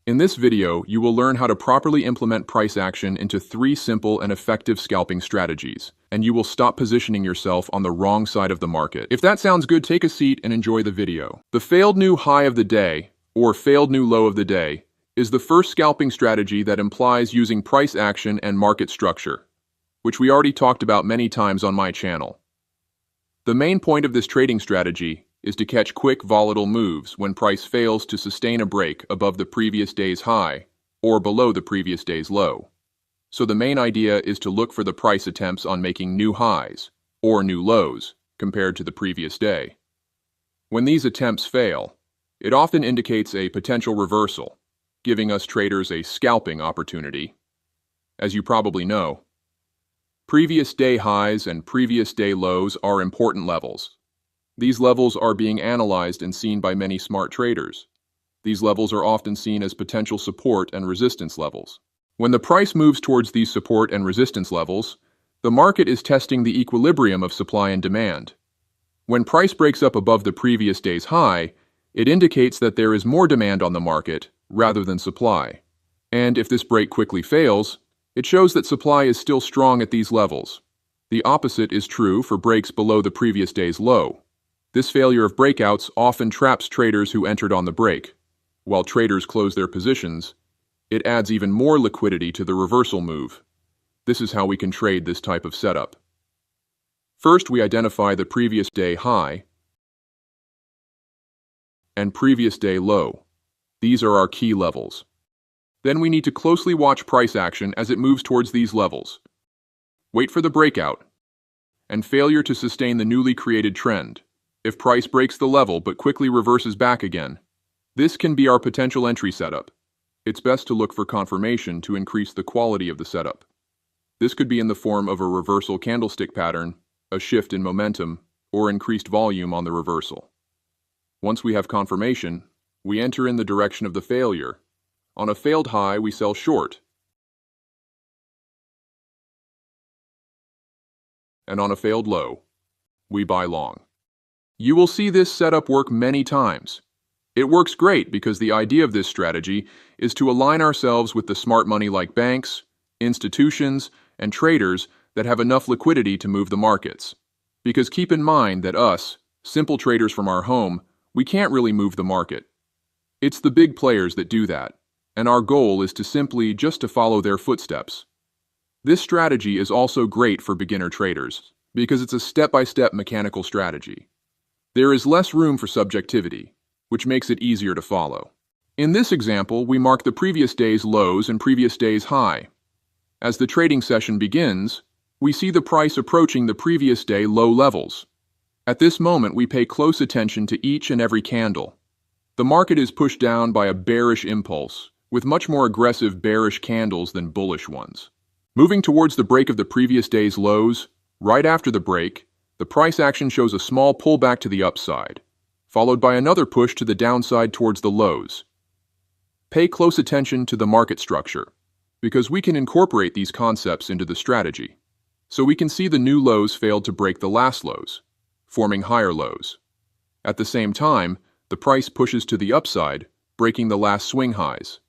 In this video, you will learn how to properly implement price action into 3 simple and effective scalping strategies, and you will stop positioning yourself on the wrong side of the market. If that sounds good, take a seat and enjoy the video. The failed new high of the day, or failed new low of the day, is the first scalping strategy that implies using price action and market structure, which we already talked about many times on my channel. The main point of this trading strategy is to catch quick volatile moves when price fails to sustain a break above the previous day's high or below the previous day's low. So the main idea is to look for the price attempts on making new highs or new lows compared to the previous day. When these attempts fail, it often indicates a potential reversal, giving us traders a scalping opportunity. As you probably know, previous day highs and previous day lows are important levels. These levels are being analyzed and seen by many smart traders. These levels are often seen as potential support and resistance levels. When the price moves towards these support and resistance levels, the market is testing the equilibrium of supply and demand. When price breaks up above the previous day's high, it indicates that there is more demand on the market rather than supply. And if this break quickly fails, it shows that supply is still strong at these levels. The opposite is true for breaks below the previous day's low. This failure of breakouts often traps traders who entered on the break. While traders close their positions, it adds even more liquidity to the reversal move. This is how we can trade this type of setup. First, we identify the previous day high and previous day low. These are our key levels. Then we need to closely watch price action as it moves towards these levels. Wait for the breakout and failure to sustain the newly created trend. If price breaks the level but quickly reverses back again, this can be our potential entry setup. It's best to look for confirmation to increase the quality of the setup. This could be in the form of a reversal candlestick pattern, a shift in momentum, or increased volume on the reversal. Once we have confirmation, we enter in the direction of the failure. On a failed high, we sell short, and on a failed low, we buy long. You will see this setup work many times. It works great because the idea of this strategy is to align ourselves with the smart money like banks, institutions, and traders that have enough liquidity to move the markets. Because keep in mind that us, simple traders from our home, we can't really move the market. It's the big players that do that, and our goal is to simply just to follow their footsteps. This strategy is also great for beginner traders because it's a step-by-step mechanical strategy. There is less room for subjectivity, which makes it easier to follow. In this example, we mark the previous day's lows and previous day's high. As the trading session begins, we see the price approaching the previous day low levels. At this moment, we pay close attention to each and every candle. The market is pushed down by a bearish impulse, with much more aggressive bearish candles than bullish ones. Moving towards the break of the previous day's lows, right after the break, the price action shows a small pullback to the upside, followed by another push to the downside towards the lows. Pay close attention to the market structure, because we can incorporate these concepts into the strategy. So we can see the new lows failed to break the last lows, forming higher lows. At the same time, the price pushes to the upside, breaking the last swing highs.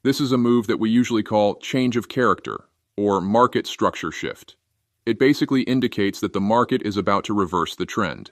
This is a move that we usually call change of character, or market structure shift. It basically indicates that the market is about to reverse the trend.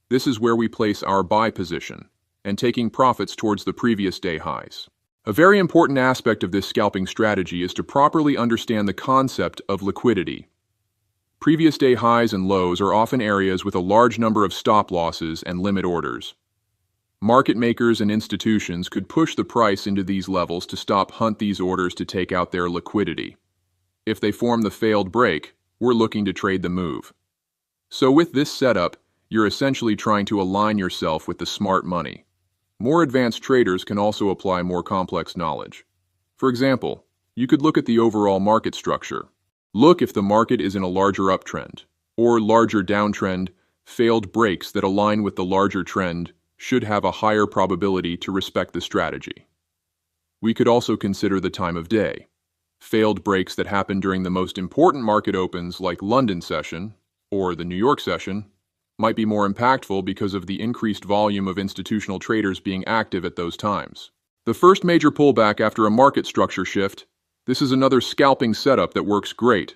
This is where we place our buy position, and taking profits towards the previous day highs. A very important aspect of this scalping strategy is to properly understand the concept of liquidity. Previous day highs and lows are often areas with a large number of stop losses and limit orders. Market makers and institutions could push the price into these levels to hunt these orders to take out their liquidity. If they form the failed break, we're looking to trade the move. So with this setup, you're essentially trying to align yourself with the smart money. More advanced traders can also apply more complex knowledge. For example, you could look at the overall market structure. Look if the market is in a larger uptrend or larger downtrend. Failed breaks that align with the larger trend should have a higher probability to respect the strategy. We could also consider the time of day. Failed breaks that happen during the most important market opens like London session or the New York session might be more impactful because of the increased volume of institutional traders being active at those times. The first major pullback after a market structure shift. This is another scalping setup that works great.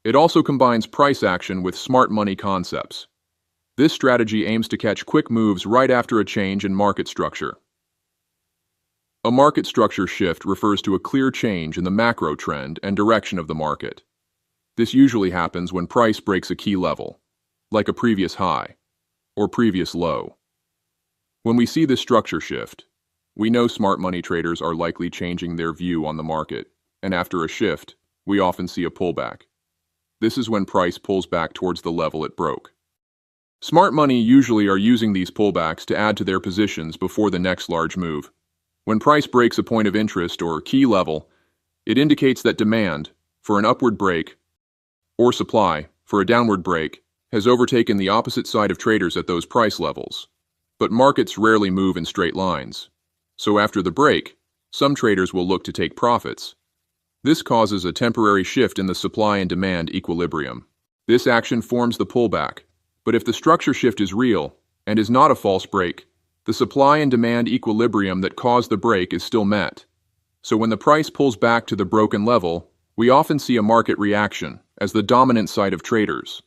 It also combines price action with smart money concepts. This strategy aims to catch quick moves right after a change in market structure. A market structure shift refers to a clear change in the macro trend and direction of the market. This usually happens when price breaks a key level, like a previous high or previous low. When we see this structure shift, we know smart money traders are likely changing their view on the market, and after a shift, we often see a pullback. This is when price pulls back towards the level it broke. Smart money usually are using these pullbacks to add to their positions before the next large move. When price breaks a point of interest or key level, it indicates that demand for an upward break or supply for a downward break has overtaken the opposite side of traders at those price levels. But markets rarely move in straight lines. So after the break, some traders will look to take profits. This causes a temporary shift in the supply and demand equilibrium. This action forms the pullback. But if the structure shift is real and is not a false break, the supply and demand equilibrium that caused the break is still met. So when the price pulls back to the broken level, we often see a market reaction as the dominant side of traders,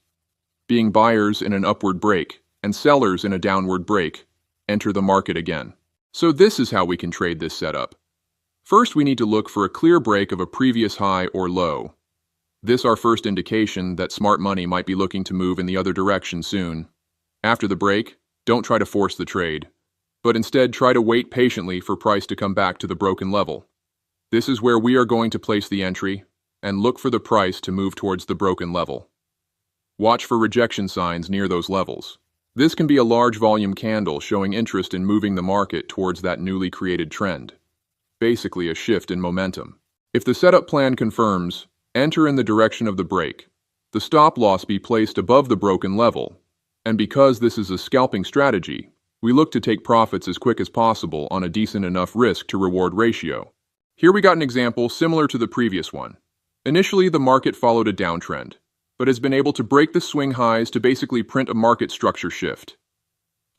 being buyers in an upward break and sellers in a downward break, enter the market again. So this is how we can trade this setup. First, we need to look for a clear break of a previous high or low. This is our first indication that smart money might be looking to move in the other direction soon. After the break, don't try to force the trade, but instead try to wait patiently for price to come back to the broken level. This is where we are going to place the entry and look for the price to move towards the broken level. Watch for rejection signs near those levels. This can be a large volume candle showing interest in moving the market towards that newly created trend. Basically a shift in momentum. If the setup plan confirms, enter in the direction of the break. The stop loss be placed above the broken level. And because this is a scalping strategy, we look to take profits as quick as possible on a decent enough risk to reward ratio. Here we got an example similar to the previous one. Initially, the market followed a downtrend, but has been able to break the swing highs to basically print a market structure shift.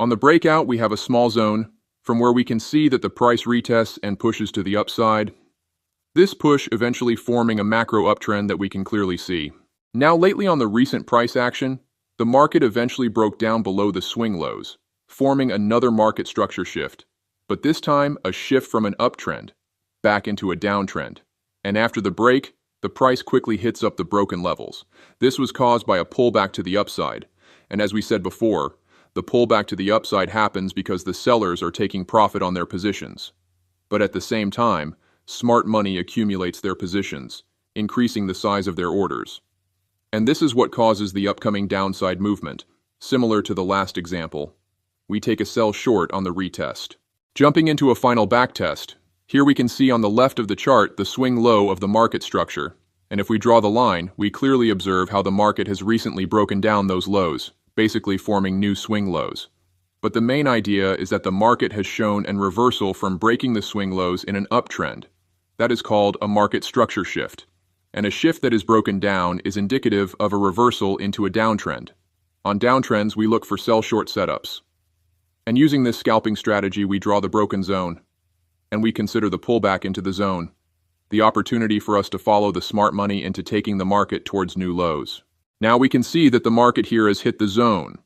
On the breakout, we have a small zone from where we can see that the price retests and pushes to the upside. This push eventually forming a macro uptrend that we can clearly see. Now lately on the recent price action, the market eventually broke down below the swing lows, forming another market structure shift, but this time a shift from an uptrend back into a downtrend. And after the break, the price quickly hits up the broken levels. This was caused by a pullback to the upside, and as we said before, the pullback to the upside happens because the sellers are taking profit on their positions. But at the same time, smart money accumulates their positions, increasing the size of their orders. And this is what causes the upcoming downside movement. Similar to the last example, we take a sell short on the retest. Jumping into a final backtest, here we can see on the left of the chart the swing low of the market structure. And if we draw the line, we clearly observe how the market has recently broken down those lows, basically forming new swing lows. But the main idea is that the market has shown a reversal from breaking the swing lows in an uptrend. That is called a market structure shift. And a shift that is broken down is indicative of a reversal into a downtrend. On downtrends, we look for sell-short setups. And using this scalping strategy, we draw the broken zone. And we consider the pullback into the zone, the opportunity for us to follow the smart money into taking the market towards new lows. Now we can see that the market here has hit the zone.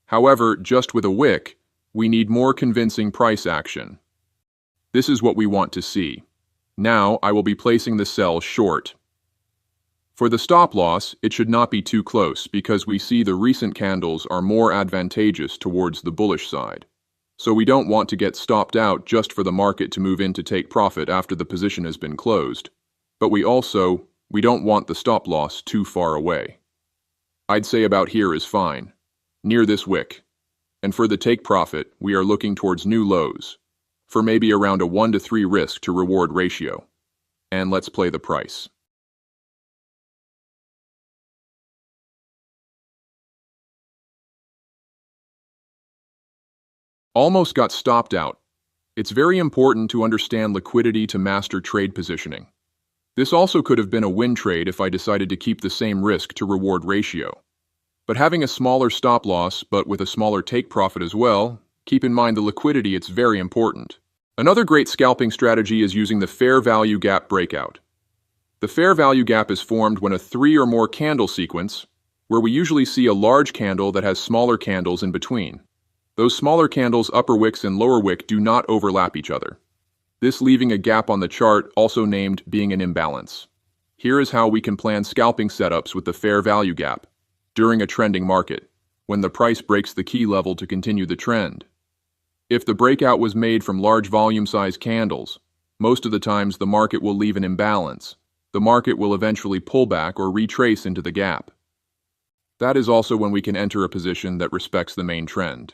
However, just with a wick, we need more convincing price action. This is what we want to see. Now I will be placing the sell short. For the stop loss, it should not be too close because we see the recent candles are more advantageous towards the bullish side. So we don't want to get stopped out just for the market to move in to take profit after the position has been closed. But we don't want the stop loss too far away. I'd say about here is fine, near this wick. And for the take profit, we are looking towards new lows, for maybe around a 1 to 3 risk to reward ratio. And let's play the price. Almost got stopped out. It's very important to understand liquidity to master trade positioning. This also could have been a win trade if I decided to keep the same risk to reward ratio. But having a smaller stop loss but with a smaller take profit as well, keep in mind the liquidity, it's very important. Another great scalping strategy is using the fair value gap breakout. The fair value gap is formed when a 3 or more candle sequence, where we usually see a large candle that has smaller candles in between. Those smaller candles' upper wicks and lower wick do not overlap each other, this leaving a gap on the chart, also named being an imbalance. Here is how we can plan scalping setups with the fair value gap during a trending market, when the price breaks the key level to continue the trend. If the breakout was made from large volume size candles, most of the times the market will leave an imbalance. The market will eventually pull back or retrace into the gap. That is also when we can enter a position that respects the main trend,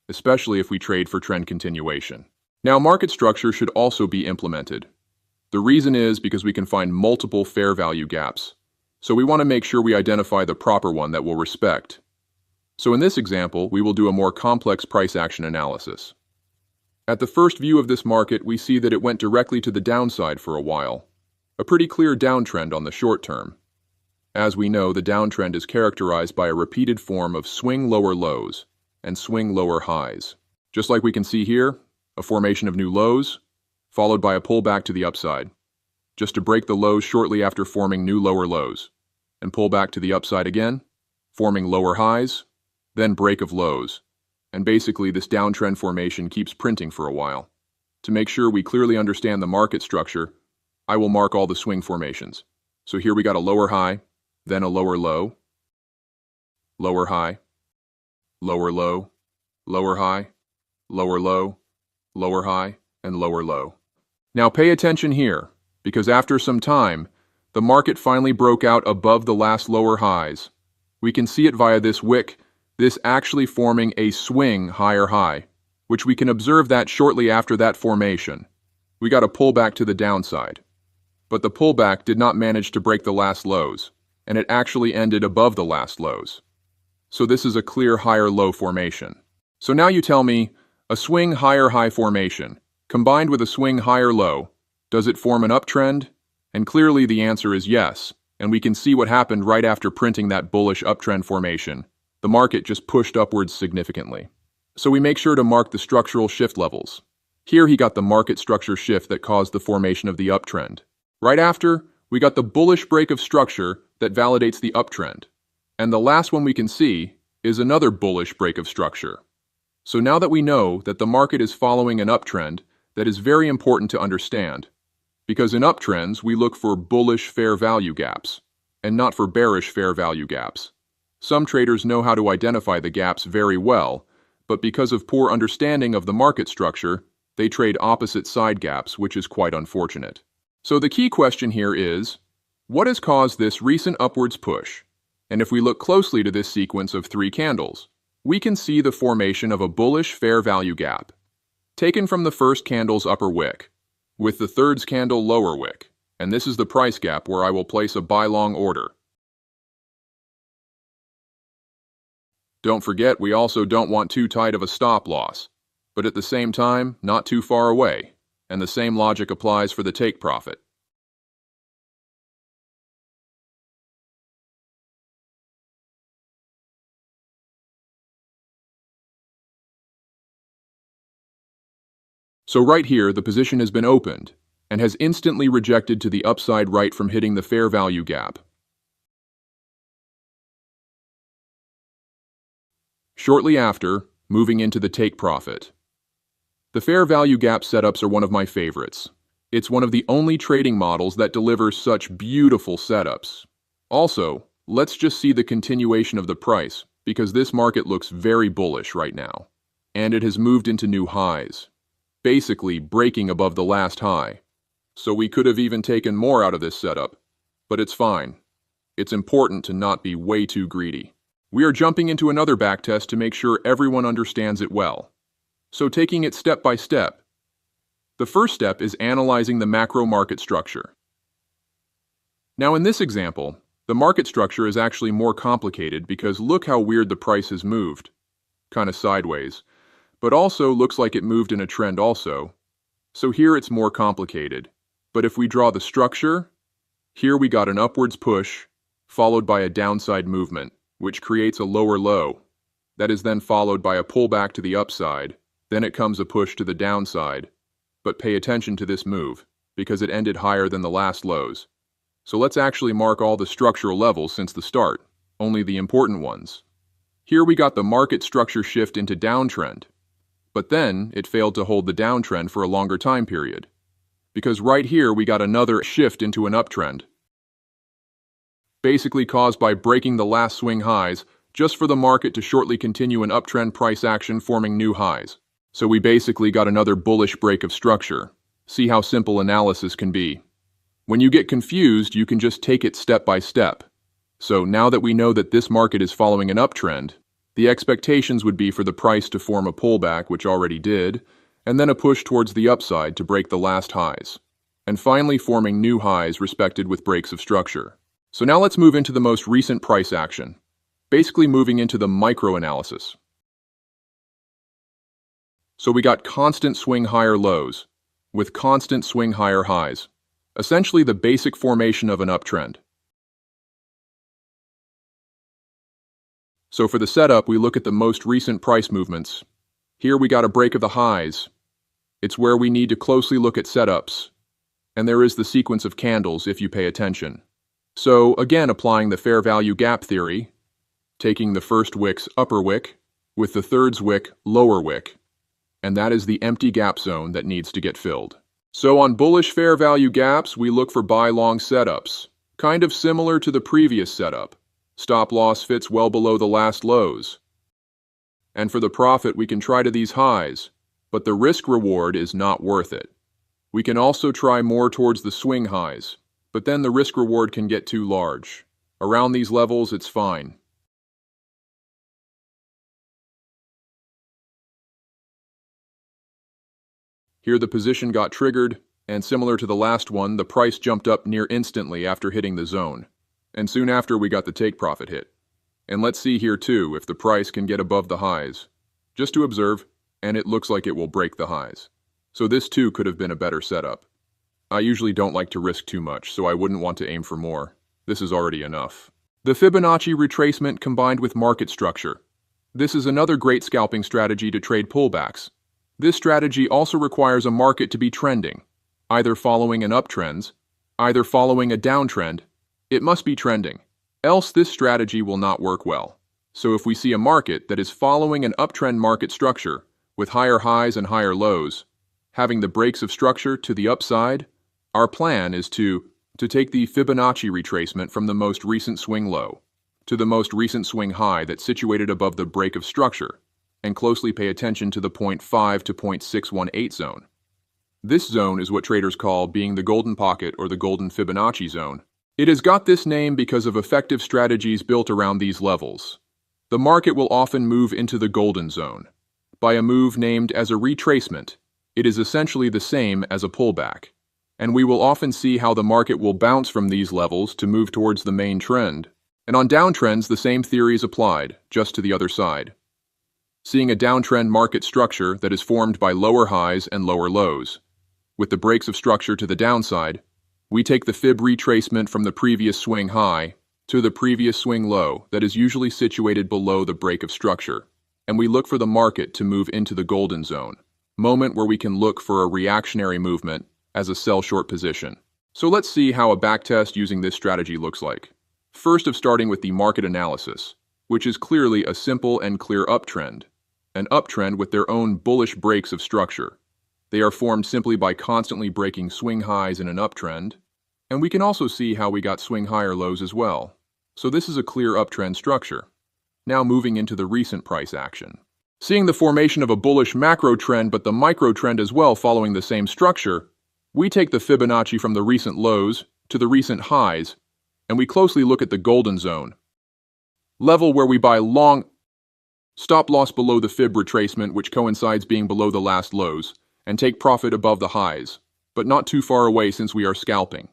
especially if we trade for trend continuation. Now, market structure should also be implemented. The reason is because we can find multiple fair value gaps, so we want to make sure we identify the proper one that we'll respect. So in this example, we will do a more complex price action analysis. At the first view of this market, we see that it went directly to the downside for a while, a pretty clear downtrend on the short term. As we know, the downtrend is characterized by a repeated form of swing lower lows and swing lower highs. Just like we can see here, a formation of new lows, followed by a pullback to the upside, just to break the lows shortly after forming new lower lows, and pull back to the upside again, forming lower highs, then break of lows. And basically this downtrend formation keeps printing for a while. To make sure we clearly understand the market structure, I will mark all the swing formations. So here we got a lower high, then a lower low, lower high, lower low, lower high, lower low, lower high, and lower low. Now pay attention here, because after some time, the market finally broke out above the last lower highs. We can see it via this wick, this actually forming a swing higher high, which we can observe that shortly after that formation, we got a pullback to the downside. But the pullback did not manage to break the last lows, and it actually ended above the last lows. So this is a clear higher low formation. So now you tell me, a swing higher high formation, combined with a swing higher low, does it form an uptrend? And clearly the answer is yes, and we can see what happened right after printing that bullish uptrend formation. The market just pushed upwards significantly. So we make sure to mark the structural shift levels. Here he got the market structure shift that caused the formation of the uptrend. Right after, we got the bullish break of structure that validates the uptrend. And the last one we can see is another bullish break of structure. So now that we know that the market is following an uptrend, that is very important to understand. Because in uptrends, we look for bullish fair value gaps, and not for bearish fair value gaps. Some traders know how to identify the gaps very well, but because of poor understanding of the market structure, they trade opposite side gaps, which is quite unfortunate. So the key question here is, what has caused this recent upwards push? And if we look closely to this sequence of 3 candles, we can see the formation of a bullish fair value gap, taken from the first candle's upper wick, with the third's candle lower wick, and this is the price gap where I will place a buy-long order. Don't forget, we also don't want too tight of a stop loss, but at the same time, not too far away, and the same logic applies for the take profit. So right here, the position has been opened and has instantly rejected to the upside right from hitting the fair value gap. Shortly after, moving into the take profit. The fair value gap setups are one of my favorites. It's one of the only trading models that delivers such beautiful setups. Also, let's just see the continuation of the price, because this market looks very bullish right now. And it has moved into new highs, basically breaking above the last high. So we could have even taken more out of this setup, but it's fine. It's important to not be way too greedy. We are jumping into another backtest to make sure everyone understands it well. So taking it step by step. The first step is analyzing the macro market structure. Now in this example, the market structure is actually more complicated because look how weird the price has moved. Kind of sideways. But also looks like it moved in a trend also. So here it's more complicated. But if we draw the structure, here we got an upwards push, followed by a downside movement, which creates a lower low. That is then followed by a pullback to the upside. Then it comes a push to the downside. But pay attention to this move, because it ended higher than the last lows. So let's actually mark all the structural levels since the start, only the important ones. Here we got the market structure shift into downtrend, but then it failed to hold the downtrend for a longer time period, because right here we got another shift into an uptrend, basically caused by breaking the last swing highs just for the market to shortly continue an uptrend price action forming new highs. So we basically got another bullish break of structure. See how simple analysis can be. When you get confused, you can just take it step by step. So now that we know that this market is following an uptrend, the expectations would be for the price to form a pullback, which already did, and then a push towards the upside to break the last highs, and finally forming new highs respected with breaks of structure. So now let's move into the most recent price action, basically moving into the micro analysis. So we got constant swing higher lows, with constant swing higher highs, essentially the basic formation of an uptrend. So for the setup, we look at the most recent price movements. Here we got a break of the highs. It's where we need to closely look at setups. And there is the sequence of candles if you pay attention. So again, applying the fair value gap theory, taking the first wick's upper wick with the third's wick lower wick. And that is the empty gap zone that needs to get filled. So on bullish fair value gaps, we look for buy-long setups, kind of similar to the previous setup. Stop loss fits well below the last lows. And for the profit, we can try to these highs, but the risk-reward is not worth it. We can also try more towards the swing highs, but then the risk-reward can get too large. Around these levels, it's fine. Here the position got triggered, and similar to the last one, the price jumped up near instantly after hitting the zone. And soon after we got the take profit hit. And let's see here too if the price can get above the highs. Just to observe, and it looks like it will break the highs. So this too could have been a better setup. I usually don't like to risk too much, so I wouldn't want to aim for more. This is already enough. The Fibonacci retracement combined with market structure. This is another great scalping strategy to trade pullbacks. This strategy also requires a market to be trending, either following an uptrend, either following a downtrend. It must be trending, else this strategy will not work well. So if we see a market that is following an uptrend market structure with higher highs and higher lows, having the breaks of structure to the upside, our plan is to take the Fibonacci retracement from the most recent swing low to the most recent swing high that's situated above the break of structure, and closely pay attention to the 0.5 to 0.618 zone. This zone is what traders call being the golden pocket or the golden Fibonacci zone. It has got this name because of effective strategies built around these levels. The market will often move into the golden zone. By a move named as a retracement, it is essentially the same as a pullback. And we will often see how the market will bounce from these levels to move towards the main trend. And on downtrends, the same theory is applied, just to the other side. Seeing a downtrend market structure that is formed by lower highs and lower lows. With the breaks of structure to the downside, we take the fib retracement from the previous swing high to the previous swing low that is usually situated below the break of structure, and we look for the market to move into the golden zone, moment where we can look for a reactionary movement as a sell short position. So let's see how a backtest using this strategy looks like. First of starting with the market analysis, which is clearly a simple and clear uptrend, an uptrend with their own bullish breaks of structure. They are formed simply by constantly breaking swing highs in an uptrend, and we can also see how we got swing higher lows as well. So this is a clear uptrend structure. Now moving into the recent price action. Seeing the formation of a bullish macro trend but the micro trend as well following the same structure, we take the Fibonacci from the recent lows to the recent highs, and we closely look at the golden zone, level where we buy long, stop loss below the fib retracement which coincides being below the last lows, and take profit above the highs, but not too far away since we are scalping.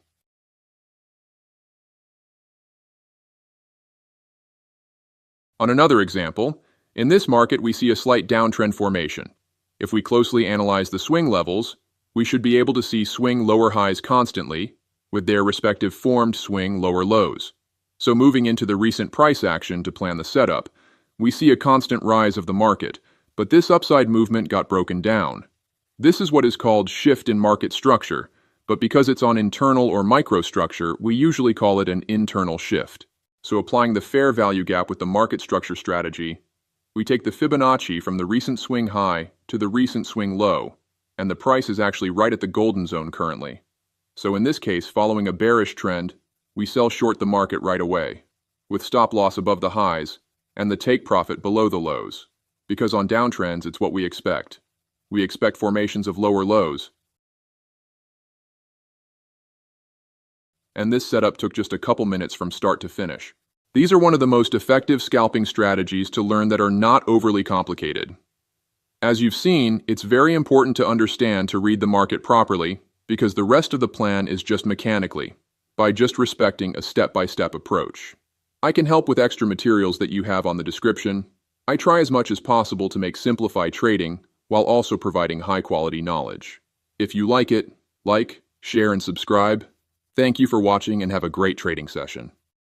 On another example, in this market we see a slight downtrend formation. If we closely analyze the swing levels, we should be able to see swing lower highs constantly, with their respective formed swing lower lows. So moving into the recent price action to plan the setup, we see a constant rise of the market, but this upside movement got broken down. This is what is called shift in market structure, but because it's on internal or microstructure, we usually call it an internal shift. So applying the fair value gap with the market structure strategy, we take the Fibonacci from the recent swing high to the recent swing low, and the price is actually right at the golden zone currently. So in this case, following a bearish trend, we sell short the market right away, with stop loss above the highs and the take profit below the lows, because on downtrends it's what we expect. We expect formations of lower lows. And this setup took just a couple minutes from start to finish. These are one of the most effective scalping strategies to learn that are not overly complicated. As you've seen, it's very important to understand to read the market properly, because the rest of the plan is just mechanically, by just respecting a step-by-step approach. I can help with extra materials that you have on the description. I try as much as possible to make simplified trading while also providing high-quality knowledge. If you like it, like, share, and subscribe. Thank you for watching and have a great trading session.